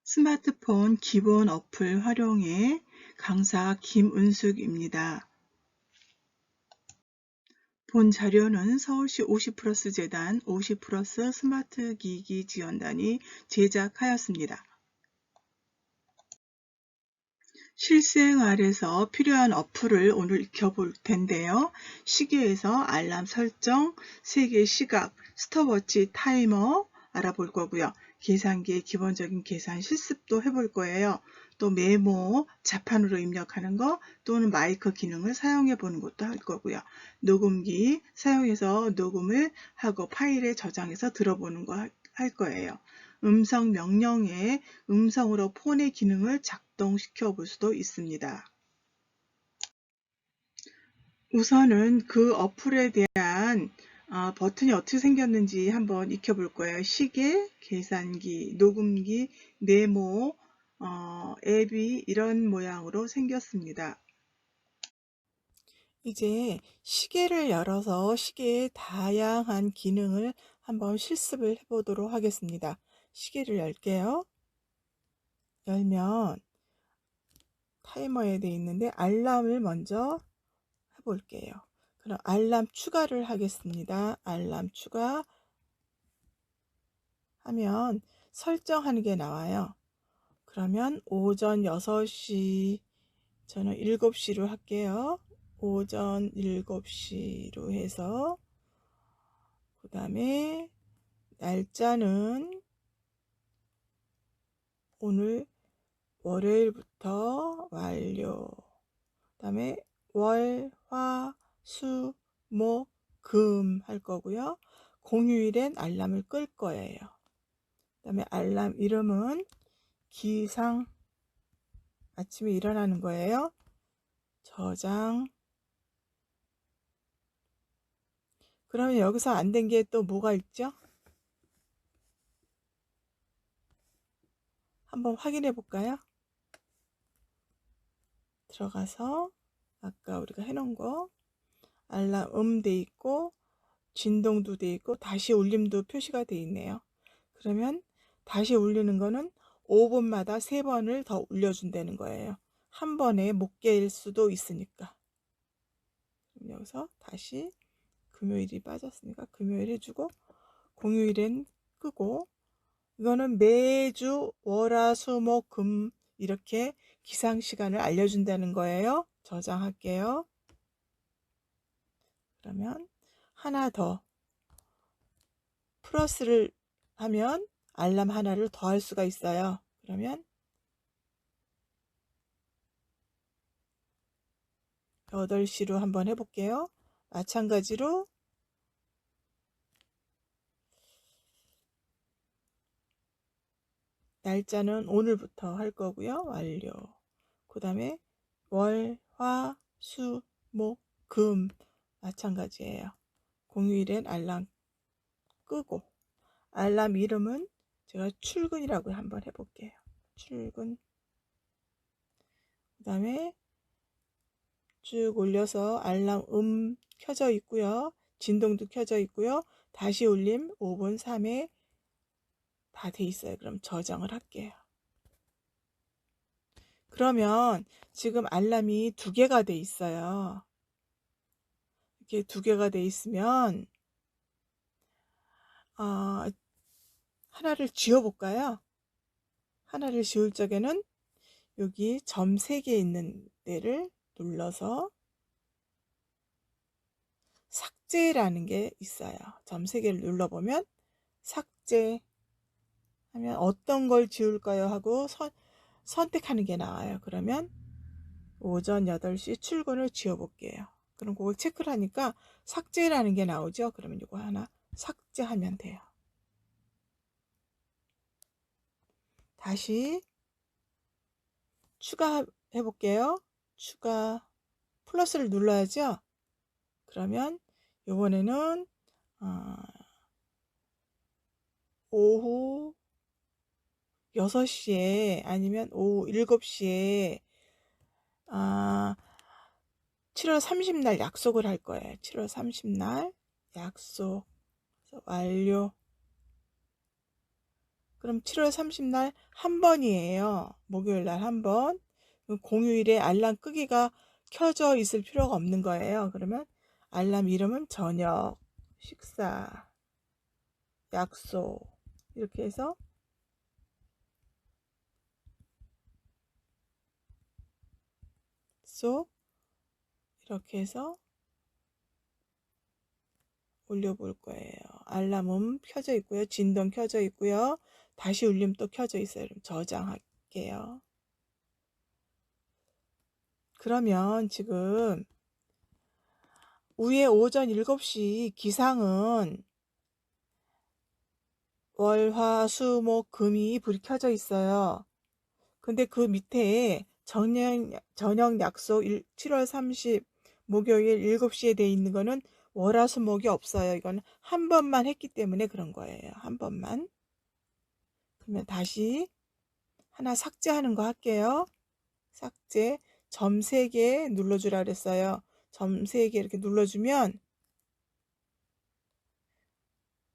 스마트폰 기본 어플 활용해 강사 김은숙입니다. 본 자료는 서울시 50플러스 재단 50플러스 스마트 기기 지원단이 제작하였습니다. 실생활에서 필요한 어플을 오늘 익혀볼 텐데요. 시계에서 알람 설정, 세계 시각, 스톱워치 타이머 알아볼 거고요. 계산기의 기본적인 계산 실습도 해볼 거예요. 또 메모, 자판으로 입력하는 거 또는 마이크 기능을 사용해 보는 것도 할 거고요. 녹음기 사용해서 녹음을 하고 파일에 저장해서 들어보는 거 할 거예요. 음성 명령에 음성으로 폰의 기능을 작동시켜 볼 수도 있습니다. 우선은 그 어플에 대한 버튼이 어떻게 생겼는지 한번 익혀볼 거예요. 시계, 계산기, 녹음기, 메모, 앱이 이런 모양으로 생겼습니다. 이제 시계를 열어서 시계의 다양한 기능을 한번 실습을 해보도록 하겠습니다. 시계를 열게요. 열면 타이머에 되어 있는데 알람을 먼저 해볼게요. 그럼 알람 추가를 하겠습니다. 알람 추가 하면 설정하는 게 나와요. 그러면 오전 6시, 저는 7시로 할게요. 오전 7시로 해서 그 다음에 날짜는 오늘 월요일부터 완료. 그 다음에 월, 화, 수, 목, 금 할 거고요. 공휴일엔 알람을 끌 거예요. 그 다음에 알람 이름은 기상, 아침에 일어나는 거예요. 저장. 그러면 여기서 안 된 게 또 뭐가 있죠? 한번 확인해 볼까요? 들어가서 아까 우리가 해놓은 거 알람 돼 있고 진동도 돼 있고 다시 울림도 표시가 돼 있네요. 그러면 다시 울리는 거는 5분마다 3번을 더 울려준다는 거예요. 한 번에 못 깰 수도 있으니까. 여기서 다시 금요일이 빠졌으니까 금요일 해주고 공휴일엔 끄고, 이거는 매주 월화수목금 이렇게 기상 시간을 알려준다는 거예요. 저장할게요. 그러면 하나 더 플러스를 하면 알람 하나를 더 할 수가 있어요. 그러면 8시로 한번 해볼게요. 마찬가지로 날짜는 오늘부터 할 거고요. 완료. 그 다음에 월, 화, 수, 목, 금 마찬가지예요. 공휴일엔 알람 끄고, 알람 이름은 제가 출근이라고 한번 해볼게요. 출근. 그 다음에 쭉 올려서 알람 켜져 있고요. 진동도 켜져 있고요. 다시 울림 5분 3회 다 돼 있어요. 그럼 저장을 할게요. 그러면 지금 알람이 2개가 돼 있어요. 이렇게 2개가 돼 있으면 하나를 지워볼까요? 하나를 지울 적에는 여기 점 3개 있는 데를 눌러서 삭제라는 게 있어요. 점 3개를 눌러보면 삭제 하면 어떤 걸 지울까요? 하고 선택하는 게 나와요. 그러면 오전 8시 출근을 지워볼게요. 그럼 그걸 체크를 하니까 삭제라는 게 나오죠. 그러면 이거 하나 삭제하면 돼요. 다시 추가해 볼게요. 추가 플러스를 눌러야죠. 그러면 이번에는 오후 6시에 아니면 오후 7시에 7월 30날 약속을 할 거예요. 7월 30날 약속 완료. 그럼 7월 30날 한 번이에요. 목요일 날 한 번. 공휴일에 알람 끄기가 켜져 있을 필요가 없는 거예요. 그러면 알람 이름은 저녁, 식사, 약속 이렇게 해서 이렇게 해서 올려볼 거예요. 알람음 켜져 있고요. 진동 켜져 있고요. 다시 울림 또 켜져 있어요. 그럼 저장할게요. 그러면 지금 위에 오전 7시 기상은 월, 화, 수, 목, 금이 불이 켜져 있어요. 근데 그 밑에 저녁 약속 7월 30 목요일 7시에 돼 있는 거는 월화수목이 없어요. 이건 한 번만 했기 때문에 그런 거예요. 한 번만. 그러면 다시 하나 삭제하는 거 할게요. 삭제. 점 3개 눌러주라 그랬어요. 점 3개 이렇게 눌러주면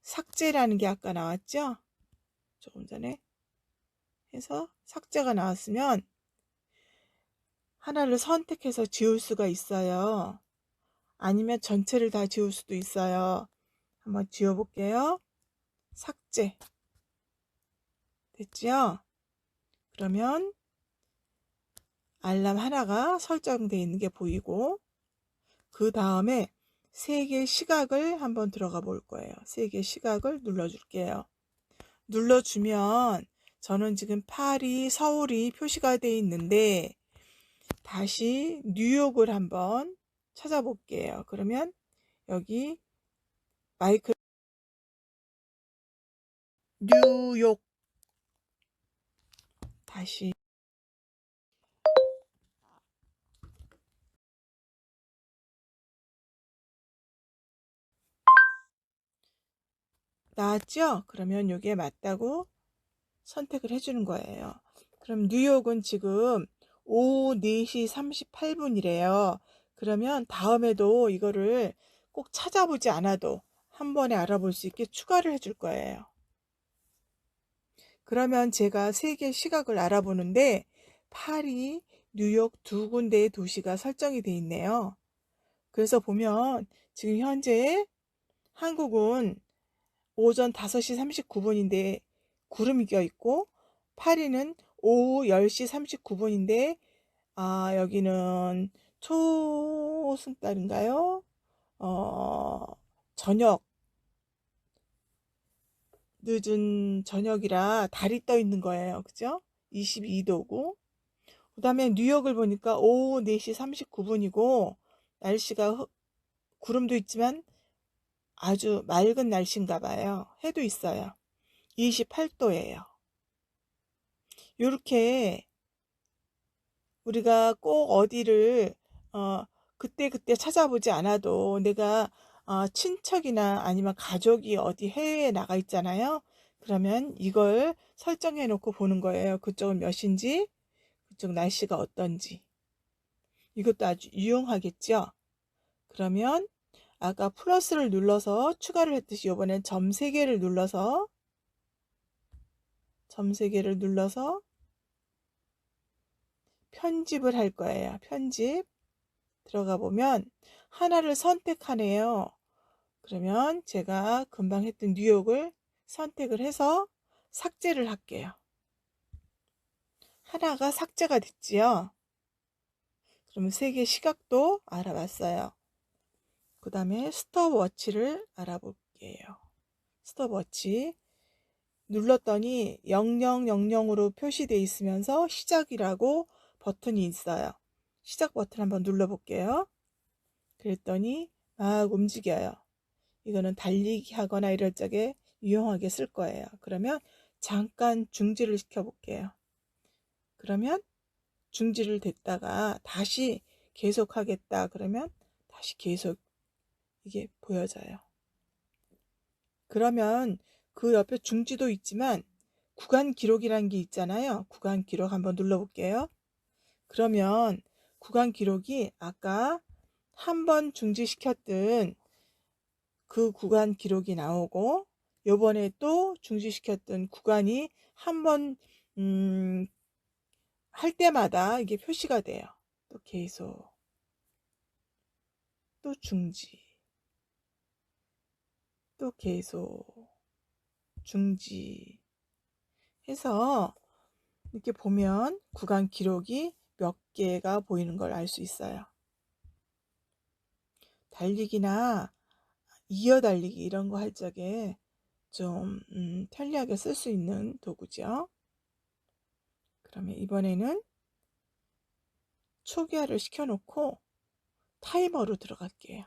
삭제라는 게 아까 나왔죠? 조금 전에 해서 삭제가 나왔으면 하나를 선택해서 지울 수가 있어요. 아니면 전체를 다 지울 수도 있어요. 한번 지워볼게요. 삭제. 됐죠? 그러면 알람 하나가 설정되어 있는 게 보이고 그 다음에 3개 시각을 한번 들어가 볼 거예요. 3개 시각을 눌러줄게요. 눌러주면 저는 지금 파리, 서울이 표시가 되어 있는데 다시 뉴욕을 한번 찾아볼게요. 그러면 여기 마이크 뉴욕 다시 나왔죠? 그러면 이게 맞다고 선택을 해주는 거예요. 그럼 뉴욕은 지금 오후 4시 38분이래요. 그러면 다음에도 이거를 꼭 찾아보지 않아도 한 번에 알아볼 수 있게 추가를 해줄 거예요. 그러면 제가 3개 시각을 알아보는데 파리, 뉴욕 두 군데의 도시가 설정이 돼 있네요. 그래서 보면 지금 현재 한국은 오전 5시 39분인데 구름이 껴있고 파리는 오후 10시 39분인데 여기는 초승달인가요? 저녁 늦은 저녁이라 달이 떠 있는 거예요. 그죠? 22도고 그 다음에 뉴욕을 보니까 오후 4시 39분이고 날씨가 구름도 있지만 아주 맑은 날씨인가 봐요. 해도 있어요. 28도예요. 이렇게 우리가 꼭 어디를 그때그때 찾아보지 않아도 내가 친척이나 아니면 가족이 어디 해외에 나가 있잖아요. 그러면 이걸 설정해 놓고 보는 거예요. 그쪽은 몇인지, 그쪽 날씨가 어떤지. 이것도 아주 유용하겠죠. 그러면 아까 플러스를 눌러서 추가를 했듯이 이번엔 점 3개를 눌러서 편집을 할 거예요. 편집 들어가 보면 하나를 선택하네요. 그러면 제가 금방 했던 뉴욕을 선택을 해서 삭제를 할게요. 하나가 삭제가 됐지요. 그러면 3개 시각도 알아봤어요. 그 다음에 스톱워치를 알아볼게요. 스톱워치 눌렀더니 0000으로 표시되어 있으면서 시작이라고 버튼이 있어요. 시작 버튼 한번 눌러볼게요. 그랬더니 막 움직여요. 이거는 달리기 하거나 이럴 적에 유용하게 쓸 거예요. 그러면 잠깐 중지를 시켜볼게요. 그러면 중지를 됐다가 다시 계속하겠다 그러면 다시 계속 이게 보여져요. 그러면 그 옆에 중지도 있지만 구간 기록이라는 게 있잖아요. 구간 기록 한번 눌러볼게요. 그러면 구간 기록이 아까 한 번 중지시켰던 그 구간 기록이 나오고 요번에 또 중지시켰던 구간이 한번 할 때마다 이게 표시가 돼요. 또 계속, 또 중지, 또 계속, 중지 해서 이렇게 보면 구간 기록이 몇 개가 보이는 걸 알 수 있어요. 달리기나 이어 달리기 이런 거 할 적에 좀 편리하게 쓸 수 있는 도구죠. 그러면 이번에는 초기화를 시켜놓고 타이머로 들어갈게요.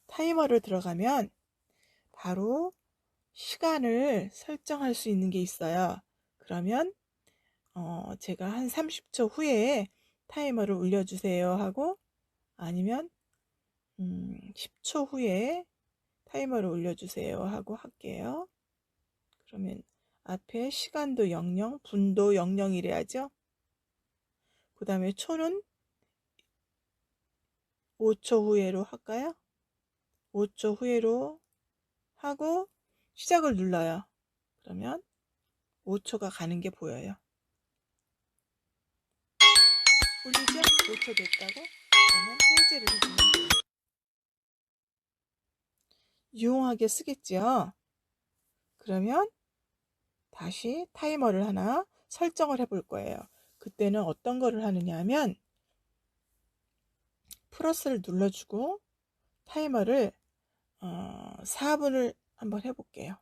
타이머로 들어가면 바로 시간을 설정할 수 있는 게 있어요. 그러면 제가 한 30초 후에 타이머를 올려주세요 하고, 아니면 10초 후에 타이머를 올려주세요 하고 할게요. 그러면 앞에 시간도 00, 분도 00이래야죠. 그 다음에 초는 5초 후에로 할까요? 5초 후에로 하고 시작을 눌러요. 그러면 5초가 가는 게 보여요. 올리죠? 5초 됐다고? 그러면 해제를 해주면 돼요. 유용하게 쓰겠죠? 그러면 다시 타이머를 하나 설정을 해볼 거예요. 그때는 어떤 거를 하느냐 하면 플러스를 눌러주고 타이머를 4분을 한번 해볼게요.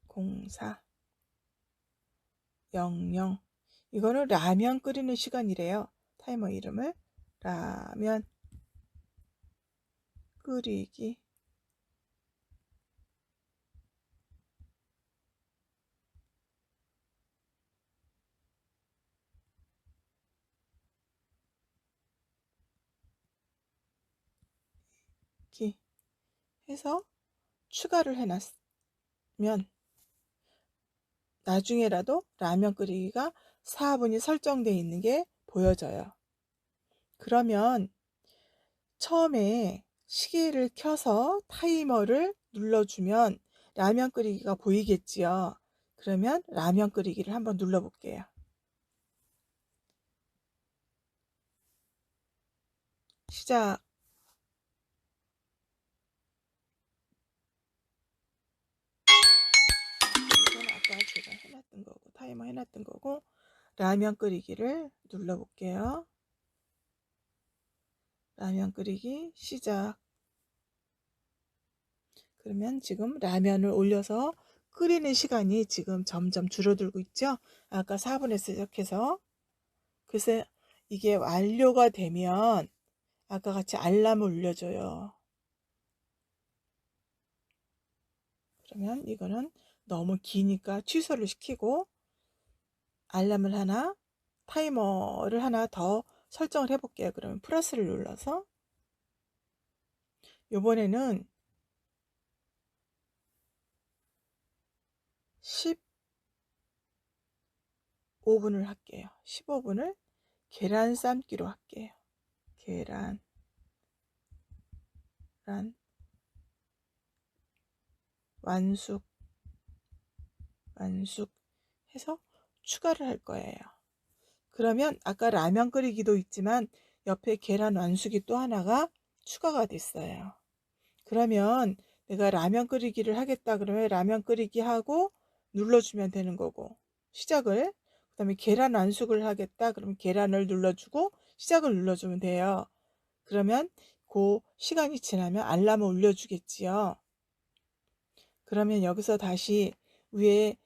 04 00 이거는 라면 끓이는 시간이래요. 타이머 이름을 라면 끓이기 해서 추가를 해놨으면 나중에라도 라면 끓이기가 4분이 설정되어 있는 게 보여져요. 그러면 처음에 시계를 켜서 타이머를 눌러주면 라면 끓이기가 보이겠지요. 그러면 라면 끓이기를 한번 눌러볼게요. 시작. 이건 아까 제가 해놨던 거고, 타이머 해놨던 거고, 라면 끓이기를 눌러볼게요. 라면 끓이기 시작. 그러면 지금 라면을 올려서 끓이는 시간이 지금 점점 줄어들고 있죠. 아까 4분에 시작해서. 그래서 이게 완료가 되면 아까 같이 알람을 울려줘요. 그러면 이거는 너무 기니까 취소를 시키고 알람을 하나, 타이머를 하나 더 설정을 해볼게요. 그러면 플러스를 눌러서 이번에는 15분을 할게요. 15분을 계란 삶기로 할게요. 계란 완숙 해서 추가를 할 거예요. 그러면 아까 라면 끓이기도 있지만 옆에 계란 완숙이 또 하나가 추가가 됐어요. 그러면 내가 라면 끓이기를 하겠다 그러면 라면 끓이기 하고 눌러주면 되는 거고, 시작을, 그 다음에 계란 완숙을 하겠다 그러면 계란을 눌러주고 시작을 눌러주면 돼요. 그러면 그 시간이 지나면 알람을 울려주겠지요. 그러면 여기서 다시 위에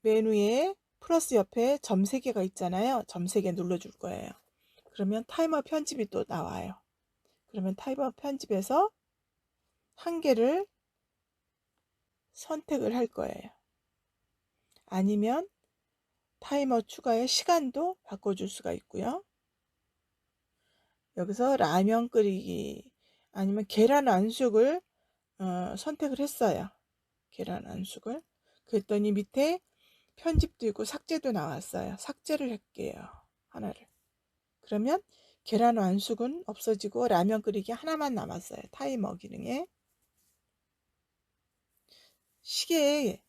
메뉴에 플러스 옆에 점 3개가 있잖아요. 점 3개 눌러줄 거예요. 그러면 타이머 편집이 또 나와요. 그러면 타이머 편집에서 한 개를 선택을 할 거예요. 아니면 타이머 추가의 시간도 바꿔줄 수가 있고요. 여기서 라면 끓이기 아니면 계란 완숙을 선택을 했어요. 계란 완숙을. 그랬더니 밑에 편집도 있고 삭제도 나왔어요. 삭제를 할게요. 하나를. 그러면 계란 완숙은 없어지고 라면 끓이기 하나만 남았어요. 타이머 기능에. 시계에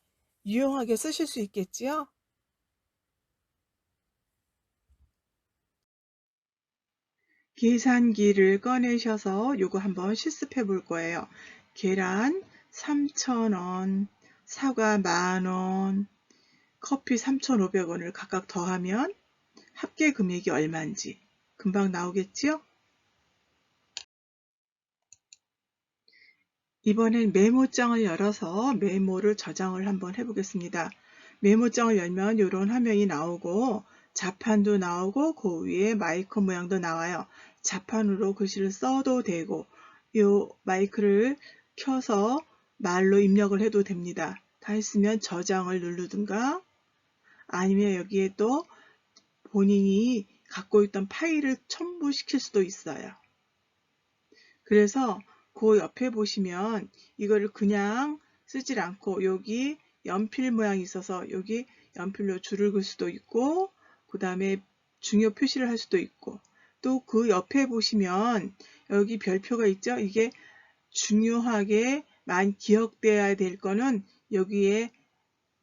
유용하게 쓰실 수 있겠지요? 계산기를 꺼내셔서 요거 한번 실습해 볼 거예요. 계란 3,000원, 사과 10,000원, 커피 3,500원을 각각 더하면 합계 금액이 얼마인지 금방 나오겠지요? 이번엔 메모장을 열어서 메모를 저장을 한번 해보겠습니다. 메모장을 열면 이런 화면이 나오고 자판도 나오고 그 위에 마이크 모양도 나와요. 자판으로 글씨를 써도 되고 이 마이크를 켜서 말로 입력을 해도 됩니다. 다 했으면 저장을 누르든가 아니면 여기에 또 본인이 갖고 있던 파일을 첨부시킬 수도 있어요. 그래서 그 옆에 보시면 이거를 그냥 쓰질 않고 여기 연필 모양이 있어서 여기 연필로 줄을 그을 수도 있고 그 다음에 중요 표시를 할 수도 있고 또 그 옆에 보시면 여기 별표가 있죠. 이게 중요하게 많이 기억돼야 될 거는 여기에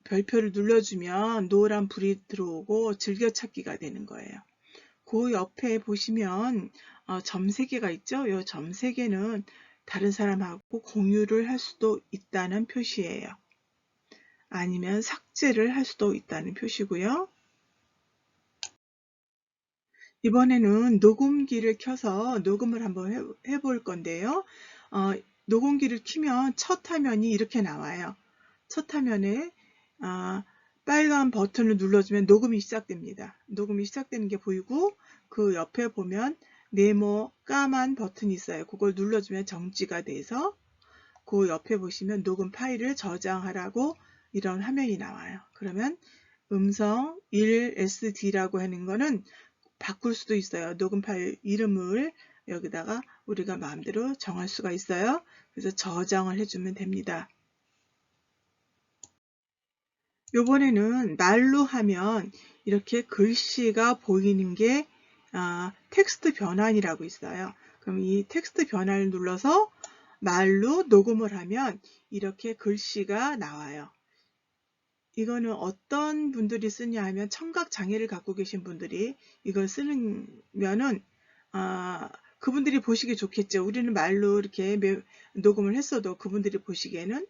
별표를 눌러주면 노란 불이 들어오고 즐겨찾기가 되는 거예요. 그 옆에 보시면 점 3개가 있죠. 이 점 3개는 다른 사람하고 공유를 할 수도 있다는 표시예요. 아니면 삭제를 할 수도 있다는 표시고요. 이번에는 녹음기를 켜서 녹음을 한번 해볼 건데요. 녹음기를 켜면 첫 화면이 이렇게 나와요. 첫 화면에 빨간 버튼을 눌러주면 녹음이 시작됩니다. 녹음이 시작되는 게 보이고 그 옆에 보면 네모 까만 버튼이 있어요. 그걸 눌러주면 정지가 돼서 그 옆에 보시면 녹음 파일을 저장하라고 이런 화면이 나와요. 그러면 음성 1SD라고 하는 거는 바꿀 수도 있어요. 녹음 파일 이름을 여기다가 우리가 마음대로 정할 수가 있어요. 그래서 저장을 해주면 됩니다. 요번에는 말로 하면 이렇게 글씨가 보이는 게 텍스트 변환이라고 있어요. 그럼 이 텍스트 변환을 눌러서 말로 녹음을 하면 이렇게 글씨가 나와요. 이거는 어떤 분들이 쓰냐 하면 청각 장애를 갖고 계신 분들이 이걸 쓰면은 그분들이 보시기 좋겠죠. 우리는 말로 이렇게 녹음을 했어도 그분들이 보시기에는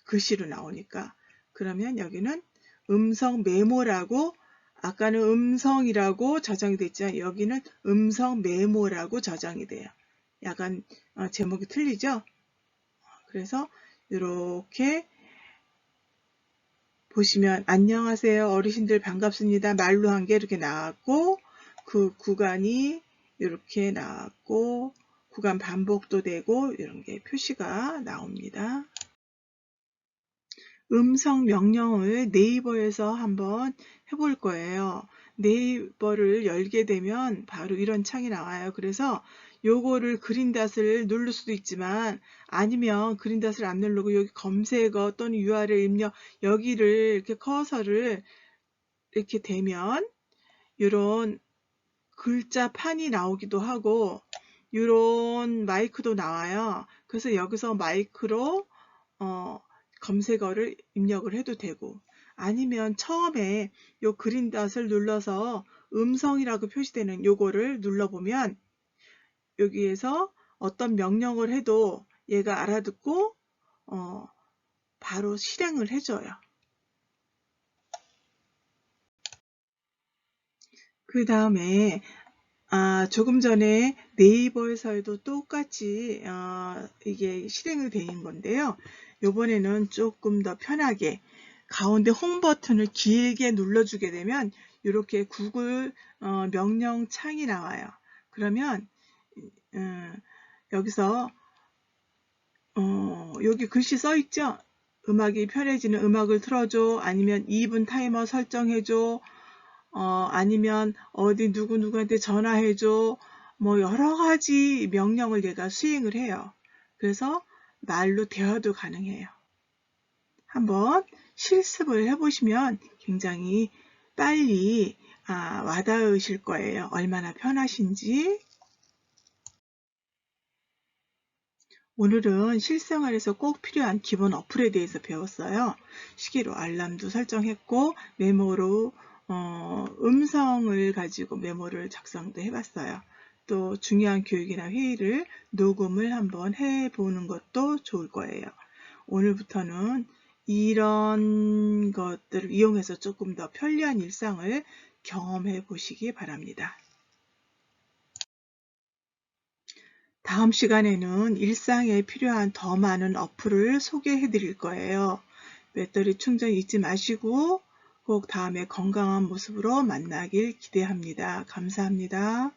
글씨로 나오니까. 그러면 여기는 음성 메모라고 아까는 음성이라고 저장이 됐죠. 여기는 음성 메모라고 저장이 돼요. 약간 제목이 틀리죠. 그래서 이렇게 보시면 안녕하세요 어르신들 반갑습니다 말로 한 게 이렇게 나왔고 그 구간이 이렇게 나왔고 구간 반복도 되고 이런 게 표시가 나옵니다. 음성 명령을 네이버에서 한번 해볼 거예요. 네이버를 열게 되면 바로 이런 창이 나와요. 그래서 요거를 그린닷을 누를 수도 있지만 아니면 그린닷을 안 누르고 여기 검색어 또는 URL 입력 여기를 이렇게 커서를 이렇게 대면 이런 글자판이 나오기도 하고 이런 마이크도 나와요. 그래서 여기서 마이크로 검색어를 입력을 해도 되고 아니면 처음에 요 그린닷을 눌러서 음성이라고 표시되는 요거를 눌러보면 여기에서 어떤 명령을 해도 얘가 알아듣고 바로 실행을 해줘요. 그 다음에 조금 전에 네이버에서도 똑같이 이게 실행이 되는 건데요. 이번에는 조금 더 편하게 가운데 홈 버튼을 길게 눌러주게 되면 이렇게 구글 명령 창이 나와요. 그러면 여기서 여기 글씨 써 있죠? 음악이 편해지는 음악을 틀어줘 아니면 2분 타이머 설정해줘 아니면 어디 누구누구한테 전화해줘 뭐 여러 가지 명령을 얘가 수행을 해요. 그래서 말로 대화도 가능해요. 한번 실습을 해보시면 굉장히 빨리 와닿으실 거예요. 얼마나 편하신지. 오늘은 실생활에서 꼭 필요한 기본 어플에 대해서 배웠어요. 시계로 알람도 설정했고 메모로 음성을 가지고 메모를 작성도 해봤어요. 또 중요한 교육이나 회의를 녹음을 한번 해보는 것도 좋을 거예요. 오늘부터는 이런 것들을 이용해서 조금 더 편리한 일상을 경험해 보시기 바랍니다. 다음 시간에는 일상에 필요한 더 많은 어플을 소개해 드릴 거예요. 배터리 충전 잊지 마시고 꼭 다음에 건강한 모습으로 만나길 기대합니다. 감사합니다.